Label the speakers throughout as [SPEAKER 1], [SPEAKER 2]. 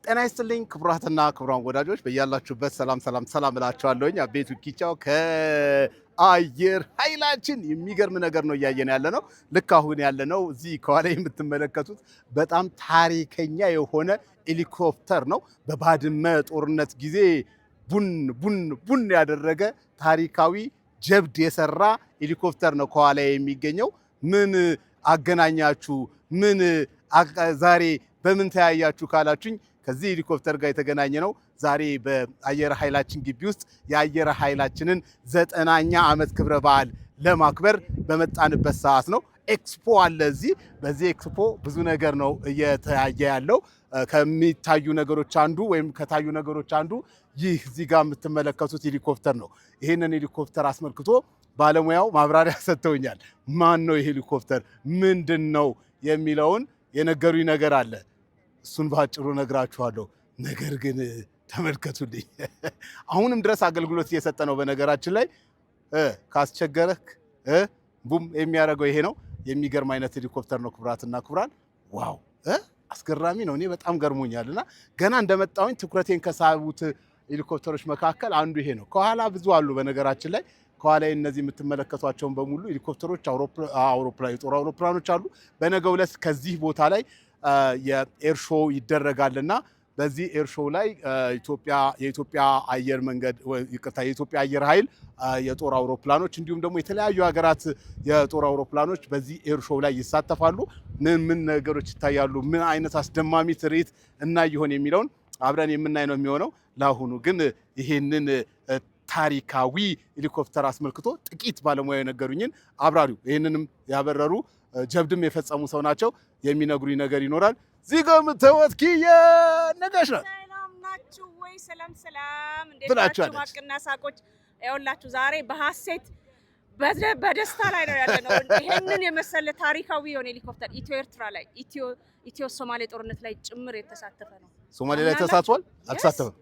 [SPEAKER 1] ጤና ይስጥልኝ ክቡራትና ክቡራን ወዳጆች በያላችሁበት ሰላም እላችኋለሁኝ። አቤቱ ኪቻው ከአየር ኃይላችን የሚገርም ነገር ነው እያየን ያለ ነው። ልክ አሁን ያለነው እዚህ ከኋላ የምትመለከቱት በጣም ታሪከኛ የሆነ ሄሊኮፕተር ነው። በባድመ ጦርነት ጊዜ ቡን ያደረገ ታሪካዊ ጀብድ የሰራ ሄሊኮፕተር ነው ከኋላ የሚገኘው። ምን አገናኛችሁ? ምን ዛሬ በምን ተያያችሁ ካላችሁኝ ከዚህ ሄሊኮፕተር ጋር የተገናኘ ነው። ዛሬ በአየር ኃይላችን ግቢ ውስጥ የአየር ኃይላችንን 90ኛ ዓመት ክብረ በዓል ለማክበር በመጣንበት ሰዓት ነው። ኤክስፖ አለ እዚህ። በዚህ ኤክስፖ ብዙ ነገር ነው እየተያየ ያለው። ከሚታዩ ነገሮች አንዱ ወይም ከታዩ ነገሮች አንዱ ይህ እዚህ ጋር የምትመለከቱት ሄሊኮፕተር ነው። ይህንን ሄሊኮፕተር አስመልክቶ ባለሙያው ማብራሪያ ሰጥተውኛል። ማን ነው ሄሊኮፕተር ምንድን ነው የሚለውን የነገሩኝ ነገር አለ። እሱን ባጭሩ ነግራችኋለሁ። ነገር ግን ተመልከቱልኝ። አሁንም ድረስ አገልግሎት እየሰጠ ነው። በነገራችን ላይ ካስቸገረህ ቡም የሚያደርገው ይሄ ነው። የሚገርም አይነት ሄሊኮፕተር ነው። ክቡራትና ክቡራን፣ ዋው አስገራሚ ነው። እኔ በጣም ገርሞኛል እና ገና እንደመጣሁኝ ትኩረቴን ከሳቡት ሄሊኮፕተሮች መካከል አንዱ ይሄ ነው። ከኋላ ብዙ አሉ። በነገራችን ላይ ከኋላ እነዚህ የምትመለከቷቸውን በሙሉ ሄሊኮፕተሮች፣ የጦር አውሮፕላኖች አሉ። በነገው ዕለት ከዚህ ቦታ ላይ የኤር ሾው ይደረጋልና በዚህ ኤር ሾው ላይ የኢትዮጵያ አየር መንገድ የኢትዮጵያ አየር ኃይል የጦር አውሮፕላኖች እንዲሁም ደግሞ የተለያዩ ሀገራት የጦር አውሮፕላኖች በዚህ ኤር ሾው ላይ ይሳተፋሉ። ምን ነገሮች ይታያሉ፣ ምን አይነት አስደማሚ ትርኢት እና ይሆን የሚለውን አብረን የምናይ ነው የሚሆነው። ለአሁኑ ግን ይሄንን ታሪካዊ ሄሊኮፕተር አስመልክቶ ጥቂት ባለሙያ የነገሩኝን አብራሪው ይህንንም ያበረሩ ጀብድም የፈጸሙ ሰው ናቸው። የሚነግሩኝ ነገር ይኖራል። ዚጋም ተወትኪየ ነጋሽ ነው።
[SPEAKER 2] ሰላም ናችሁ ወይ? ሰላም እንዴት ናችሁ? ማቅና ሳቆች ይኸውላችሁ ዛሬ በሐሴት በደስታ ላይ ነው ያለነው። ይሄንን የመሰለ ታሪካዊ የሆነ ሄሊኮፕተር ኢትዮ ሶማሌ ጦርነት ላይ ጭምር የተሳተፈ ነው።
[SPEAKER 1] ሶማሌ ላይ ተሳትፏል? አልተሳተፈም?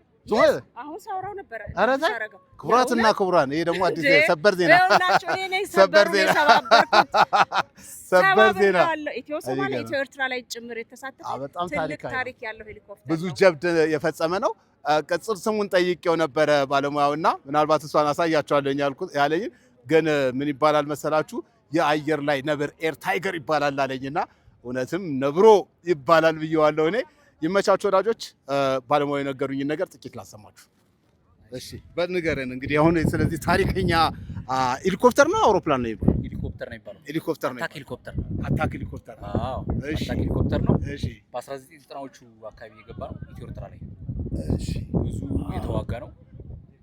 [SPEAKER 2] አሁን ሳውራው ነበር።
[SPEAKER 1] ክቡራትና ክቡራን፣ ይሄ ደግሞ አዲስ ሰበር ዜና
[SPEAKER 2] ኢትዮ ሶማሌ ኢትዮ ኤርትራ ላይ ጭምር የተሳተፈ ትልቅ ታሪክ ያለው ሄሊኮፕተር
[SPEAKER 1] ብዙ ጀብድ የፈጸመ ነው። ቅጽል ስሙን ጠይቄው ነበረ ባለሙያውና ምናልባት እሷን አሳያቸዋለሁ ያለኝ ግን ምን ይባላል መሰላችሁ? የአየር ላይ ነብር ኤር ታይገር ይባላል አለኝና እውነትም ነብሮ ይባላል ብየዋለሁ እኔ። ይመቻችሁ ወዳጆች። ባለሙያው የነገሩኝን ነገር ጥቂት ላሰማችሁ። እሺ በንገረን እንግዲህ አሁን ስለዚህ ታሪከኛ ሄሊኮፕተር ነው አውሮፕላን ነው ይባላል?
[SPEAKER 3] ሄሊኮፕተር ነው ይባላል።
[SPEAKER 1] ሄሊኮፕተር ነው። አታክ ሄሊኮፕተር።
[SPEAKER 3] አዎ እሺ፣ አታክ ሄሊኮፕተር ነው። እሺ በ1990ዎቹ አካባቢ የገባ ነው ኢትዮ ኤርትራ ላይ። እሺ ብዙ የተዋጋ ነው።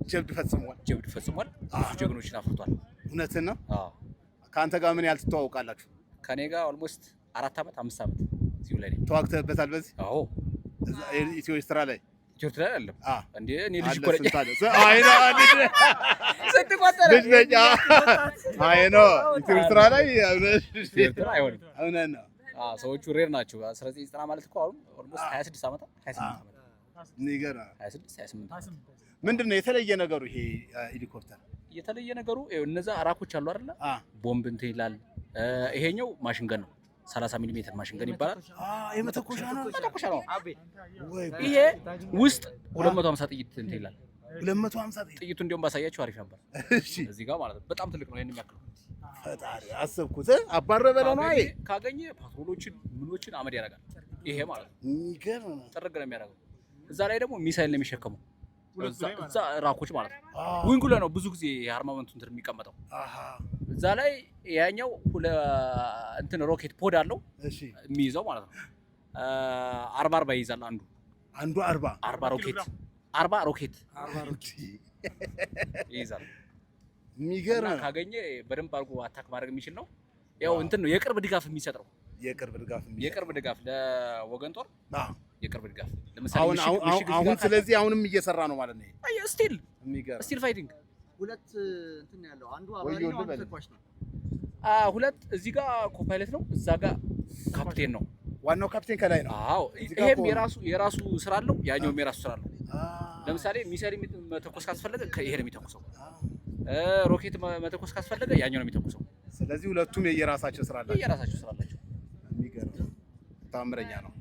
[SPEAKER 1] ጀብድ ፈጽሟል።
[SPEAKER 3] ብዙ ጀግኖችን አፍርቷል።
[SPEAKER 1] እውነትን ነው። አዎ ከአንተ ጋር ምን ያህል ትተዋወቃላችሁ?
[SPEAKER 3] ከኔ ጋር ኦልሞስት 4 ዓመት 5 ዓመት እዚሁ ላይ ነው።
[SPEAKER 1] ተዋግተህበታል በዚህ? አዎ ኢትዮ ኤርትራ ላይ
[SPEAKER 3] አይደለም እንዴ? እኔ ልጅ እኮ ነኝ።
[SPEAKER 1] አይ ነው ልጅ ነኝ። አይ ነው ኢትዮ ኤርትራ ላይ
[SPEAKER 3] ኤርትራ አይሆንም።
[SPEAKER 1] እውነት ነው።
[SPEAKER 3] ሰዎቹ ሬር ናቸው። 1990 ማለት እኮ አሁን ኦልሞስት 26 ዓመት 28 ዓመት
[SPEAKER 1] ንገራ
[SPEAKER 3] 26 28
[SPEAKER 1] ምንድን ነው የተለየ ነገሩ? ይሄ ሄሊኮፕተር
[SPEAKER 3] የተለየ ነገሩ እነዛ አራኮች አሉ አይደለ? ቦምብ እንትን ይላል። ይሄኛው ማሽንገን ነው። 30 ሚሊ ሜትር ማሽንገን ይባላል።
[SPEAKER 1] የመተኮሻ ነው።
[SPEAKER 3] ይሄ ውስጥ 250 ጥይት እንትን ይላል።
[SPEAKER 1] 250
[SPEAKER 3] ጥይቱ እንደውም ባሳያችሁ አሪፍ ነበር። እዚህ ጋር ማለት ነው። በጣም ትልቅ ነው። ይሄን የሚያክለው
[SPEAKER 1] ፈጣሪ አሰብኩት። አባረበ ነው አይ
[SPEAKER 3] ካገኘ ፓትሮሎችን ምኖችን አመድ ያደርጋል። ይሄ ማለት ነው።
[SPEAKER 1] የሚገርም ነው።
[SPEAKER 3] ጥርግ ነው የሚያደርገው። እዛ ላይ ደግሞ ሚሳይል ነው የሚሸከመው። እዛ ራኮች ማለት ነው። ዊንጉ ላይ ነው ብዙ ጊዜ የአርማመንቱ እንትን የሚቀመጠው። እዛ ላይ ያኛው እንትን ሮኬት ፖድ አለው የሚይዘው ማለት ነው። 40 ይይዛል አንዱ 40 ሮኬት ይይዛል።
[SPEAKER 1] የሚገርም
[SPEAKER 3] ካገኘ በደንብ አድርጎ አታክ ማድረግ የሚችል ነው። ያው እንትን ነው የቅርብ ድጋፍ የሚሰጥ ነው። የቅርብ ድጋፍ ለወገን ጦር የቅርብ ድጋፍ ለምሳሌ
[SPEAKER 1] አሁን ስለዚህ አሁንም እየሰራ ነው ማለት ነው።
[SPEAKER 3] ስቲል ፋይቲንግ
[SPEAKER 4] ሁለት እንትን ያለው አንዱ አባሪ ነው፣ አንዱ ተኳሽ ነው።
[SPEAKER 3] ሁለት እዚህ ጋር ኮፓይለት ነው፣ እዛ ጋር ካፕቴን ነው።
[SPEAKER 1] ዋናው ካፕቴን ከላይ ነው።
[SPEAKER 3] አዎ ይሄም የራሱ ስራ አለው፣ ያኛውም የራሱ ስራ አለው። ለምሳሌ ሚሳይል መተኮስ ካስፈለገ ይሄ ነው የሚተኩሰው። ሮኬት መተኮስ ካስፈለገ ያኛው ነው የሚተኩሰው።
[SPEAKER 1] ስለዚህ ሁለቱም የየራሳቸው ስራ አላቸው።
[SPEAKER 3] የሚገርም
[SPEAKER 1] ታምረኛ ነው።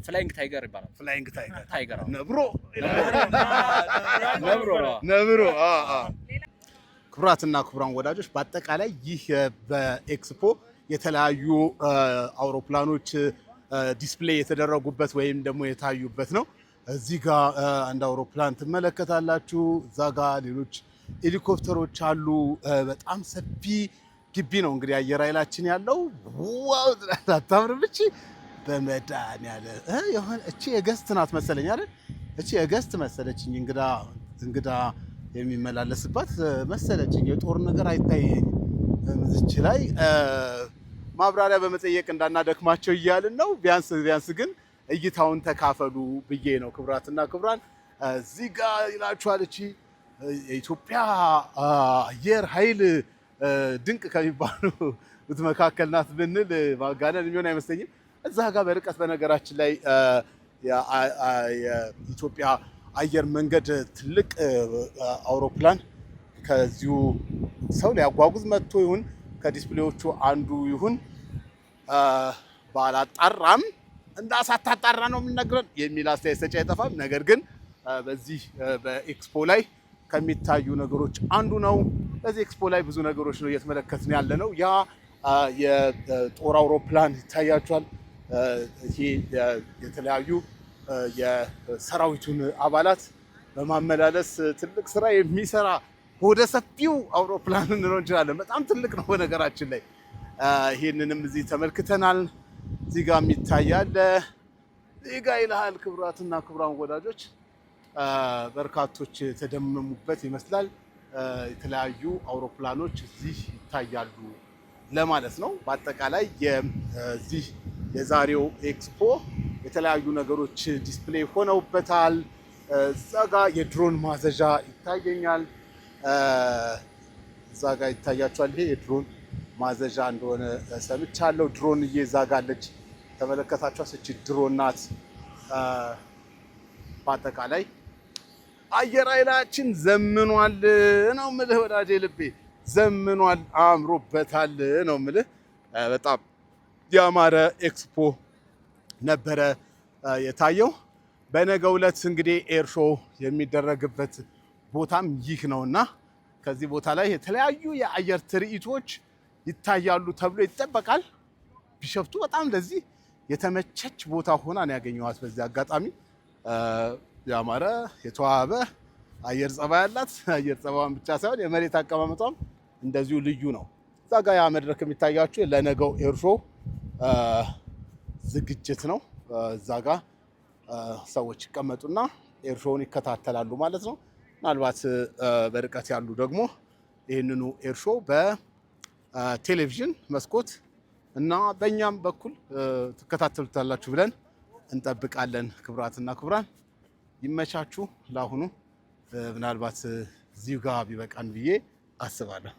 [SPEAKER 3] ፍላይንግ ታይገር ይባላል።
[SPEAKER 1] ፍላይንግ
[SPEAKER 3] ታይገር
[SPEAKER 1] ነብሮ ነብሮ ክቡራትና ክቡራን ወዳጆች በአጠቃላይ ይህ በኤክስፖ የተለያዩ አውሮፕላኖች ዲስፕሌይ የተደረጉበት ወይም ደግሞ የታዩበት ነው። እዚህ ጋር አንድ አውሮፕላን ትመለከታላችሁ። እዛ ጋር ሌሎች ሄሊኮፕተሮች አሉ። በጣም ሰፊ ግቢ ነው እንግዲህ አየር ኃይላችን ያለው። ዋው አታምርም? እቺ በመድኃኒዓለም የሆነ እቺ የገስት ናት መሰለኝ አይደል? እቺ የገስት መሰለችኝ፣ እንግዳ የሚመላለስባት መሰለችኝ። የጦር ነገር አይታየኝም። እዚች ላይ ማብራሪያ በመጠየቅ እንዳናደክማቸው እያልን ነው። ቢያንስ ግን እይታውን ተካፈሉ ብዬ ነው። ክቡራትና ክቡራን እዚህ ጋር ይላችኋል። እቺ የኢትዮጵያ አየር ኃይል ድንቅ ከሚባሉት መካከል ናት ብንል ማጋነን የሚሆን አይመስለኝም። እዛ ጋር በርቀት በነገራችን ላይ የኢትዮጵያ አየር መንገድ ትልቅ አውሮፕላን ከዚሁ ሰው ሊያጓጉዝ መጥቶ ይሁን ከዲስፕሌዎቹ አንዱ ይሁን ባላጣራም እንዳሳታጣራ ነው የምንነግረን የሚል አስተያየት ሰጪ አይጠፋም። ነገር ግን በዚህ በኤክስፖ ላይ ከሚታዩ ነገሮች አንዱ ነው። በዚህ ኤክስፖ ላይ ብዙ ነገሮች ነው እየተመለከትን ያለ ነው። ያ የጦር አውሮፕላን ይታያቸዋል። ይሄ የተለያዩ የሰራዊቱን አባላት በማመላለስ ትልቅ ስራ የሚሰራ ወደ ሰፊው አውሮፕላን እንለው እንችላለን። በጣም ትልቅ ነው በነገራችን ላይ። ይህንንም እዚህ ተመልክተናል። እዚህ ጋር የሚታያል። እዚህ ጋር ይልሃል። ክቡራትና ክቡራን ወዳጆች በርካቶች የተደመሙበት ይመስላል። የተለያዩ አውሮፕላኖች እዚህ ይታያሉ ለማለት ነው። በአጠቃላይ የዚህ የዛሬው ኤክስፖ የተለያዩ ነገሮች ዲስፕሌይ ሆነውበታል። እዛ ጋር የድሮን ማዘዣ ይታየኛል። እዛ ጋር ይታያቸዋል። ይሄ የድሮን ማዘዣ እንደሆነ ሰምቻለሁ። ድሮን እዛ ጋር አለች፣ ተመለከታችኋት? እቺ ድሮን ናት። በአጠቃላይ አየር ኃይላችን ዘምኗል ነው የምልህ ወዳጄ ልቤ፣ ዘምኗል፣ አምሮበታል ነው የምልህ። በጣም ያማረ ኤክስፖ ነበረ የታየው። በነገው ዕለት እንግዲህ ኤር ሾው የሚደረግበት ቦታም ይህ ነውና ከዚህ ቦታ ላይ የተለያዩ የአየር ትርኢቶች ይታያሉ ተብሎ ይጠበቃል። ቢሸፍቱ በጣም ለዚህ የተመቸች ቦታ ሆና ነው ያገኘኋት። በዚህ አጋጣሚ ያማረ የተዋበ አየር ጸባይ ያላት፣ አየር ጸባይዋን ብቻ ሳይሆን የመሬት አቀማመጧም እንደዚሁ ልዩ ነው። እዛ ጋ ያ መድረክ የሚታያችሁ ለነገው ኤር ሾው ዝግጅት ነው። እዛ ጋ ሰዎች ይቀመጡና ኤር ሾውን ይከታተላሉ ማለት ነው። ምናልባት በርቀት ያሉ ደግሞ ይህንኑ ኤር ሾው በቴሌቪዥን መስኮት እና በእኛም በኩል ትከታተሉታላችሁ ብለን እንጠብቃለን። ክቡራትና ክቡራን ይመቻችሁ። ለአሁኑ ምናልባት እዚሁ ጋር ቢበቃን ብዬ አስባለሁ።